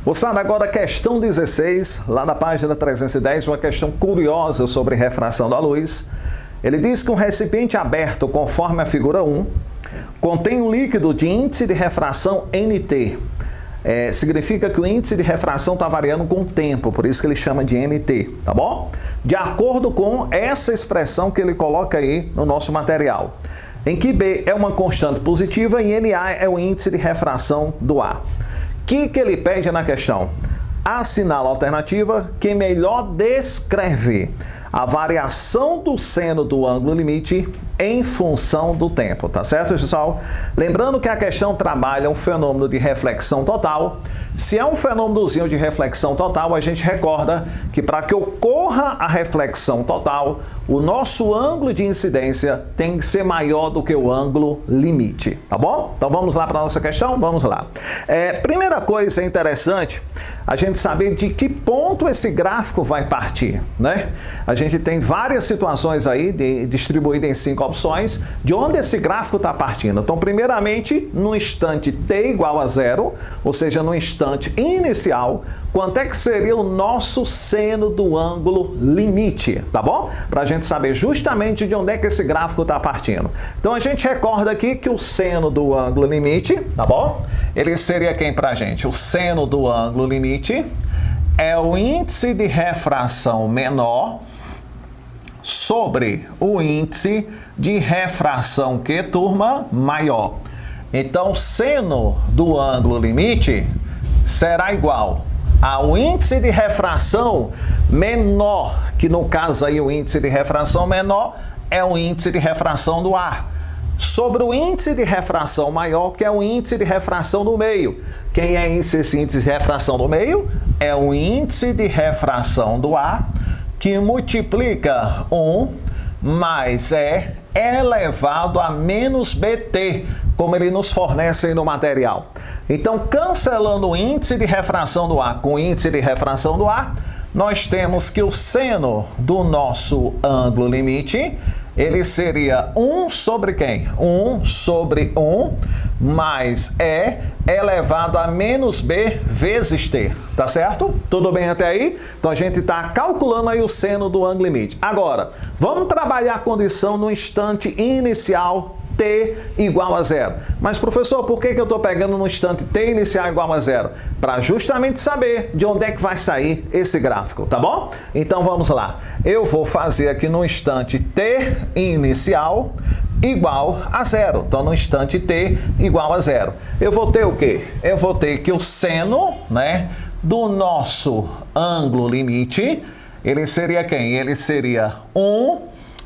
Moçada, agora questão 16, lá na página 310, uma questão curiosa sobre refração da luz. Ele diz que um recipiente aberto, conforme a figura 1, contém um líquido de índice de refração NT. Significa que o índice de refração está variando com o tempo, por isso que ele chama de NT, tá bom? De acordo com essa expressão que ele coloca aí no nosso material, em que B é uma constante positiva e NA é o índice de refração do ar. O que ele pede na questão? Assinala a alternativa que melhor descreve a variação do seno do ângulo limite em função do tempo, tá certo, pessoal? Lembrando que a questão trabalha um fenômeno de reflexão total. Se é um fenômenozinho de reflexão total, a gente recorda que para que ocorra a reflexão total, o nosso ângulo de incidência tem que ser maior do que o ângulo limite, tá bom? Então vamos lá para a nossa questão? Vamos lá. Primeira coisa interessante, a gente saber de que ponto esse gráfico vai partir, né? A gente tem várias situações aí distribuídas em 5 opções de onde esse gráfico está partindo. Então, primeiramente, no instante t igual a 0, ou seja, no instante inicial, quanto é que seria o nosso seno do ângulo limite, tá bom? Para a gente saber justamente de onde é que esse gráfico está partindo. Então, a gente recorda aqui que o seno do ângulo limite, tá bom? Ele seria quem para a gente? O seno do ângulo limite é o índice de refração menor sobre o índice de refração, que turma? Maior. Então, seno do ângulo limite será igual ao índice de refração menor, que no caso aí o índice de refração menor é o índice de refração do ar, sobre o índice de refração maior, que é o índice de refração do meio. Quem é esse índice de refração do meio? É o índice de refração do ar, que multiplica 1 mais E elevado a menos BT, como ele nos fornece aí no material. Então, cancelando o índice de refração do ar com o índice de refração do ar, nós temos que o seno do nosso ângulo limite, ele seria 1 sobre quem? 1 sobre 1 mais E elevado a menos B vezes T, tá certo? Tudo bem até aí? Então a gente está calculando aí o seno do ângulo limite. Agora, vamos trabalhar a condição no instante inicial t igual a 0. Mas, professor, por que eu estou pegando no instante t inicial igual a 0? Para justamente saber de onde é que vai sair esse gráfico, tá bom? Então, vamos lá. Eu vou fazer aqui no instante t inicial igual a 0. Então, no instante t igual a 0. Eu vou ter o quê? Eu vou ter que o seno, né, do nosso ângulo limite, ele seria quem? Ele seria 1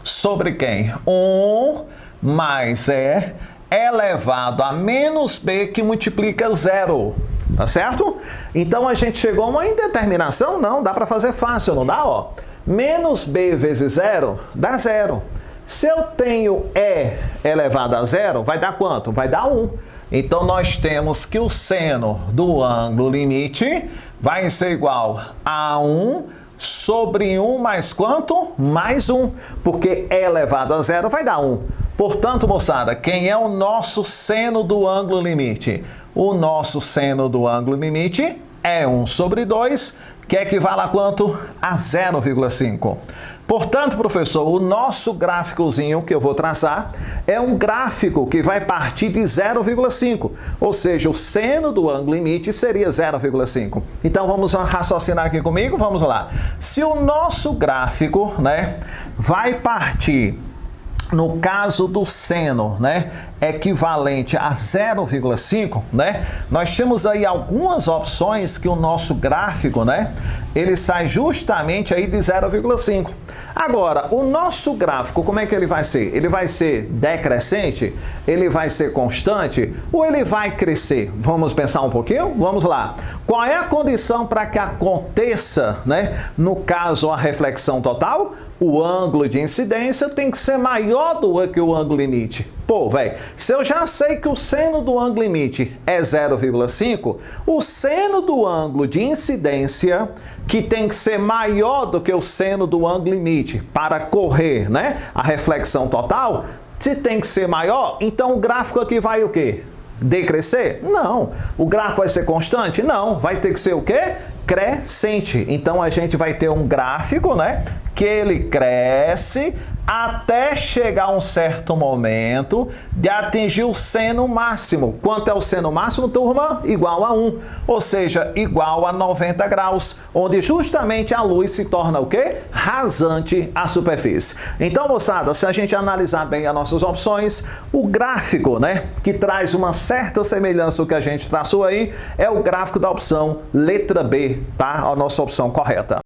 sobre quem? 1 mais E elevado a menos B, que multiplica 0, tá certo? Então, a gente chegou a uma indeterminação? Não, dá para fazer fácil, não dá? Ó, menos B vezes 0 dá 0. Se eu tenho E elevado a 0, vai dar quanto? Vai dar 1. Então, nós temos que o seno do ângulo limite vai ser igual a 1 sobre 1 mais quanto? Mais 1, porque E elevado a 0 vai dar 1. Portanto, moçada, quem é o nosso seno do ângulo limite? O nosso seno do ângulo limite é 1 sobre 2, que equivale a quanto? A 0,5. Portanto, professor, o nosso gráficozinho que eu vou traçar é um gráfico que vai partir de 0,5, ou seja, o seno do ângulo limite seria 0,5. Então, vamos raciocinar aqui comigo? Vamos lá. Se o nosso gráfico, né, vai partir, no caso do seno, né, equivalente a 0,5, né, nós temos aí algumas opções que o nosso gráfico, né, ele sai justamente aí de 0,5. Agora, o nosso gráfico, como é que ele vai ser? Ele vai ser decrescente? Ele vai ser constante? Ou ele vai crescer? Vamos pensar um pouquinho? Vamos lá. Qual é a condição para que aconteça, né, no caso, a reflexão total? O ângulo de incidência tem que ser maior do que o ângulo limite. Pô, velho, se eu já sei que o seno do ângulo limite é 0,5, o seno do ângulo de incidência, que tem que ser maior do que o seno do ângulo limite para correr, né, a reflexão total, se tem que ser maior, então o gráfico aqui vai o quê? decrescer? Não. O gráfico vai ser constante? Não. Vai ter que ser o quê? Crescente. Então a gente vai ter um gráfico, né, que ele cresce até chegar a um certo momento de atingir o seno máximo. Quanto é o seno máximo, turma? Igual a 1, ou seja, igual a 90 graus, onde justamente a luz se torna o quê? Rasante à superfície. Então, moçada, se a gente analisar bem as nossas opções, o gráfico, né, que traz uma certa semelhança ao que a gente traçou aí, é o gráfico da opção letra B, tá? A nossa opção correta.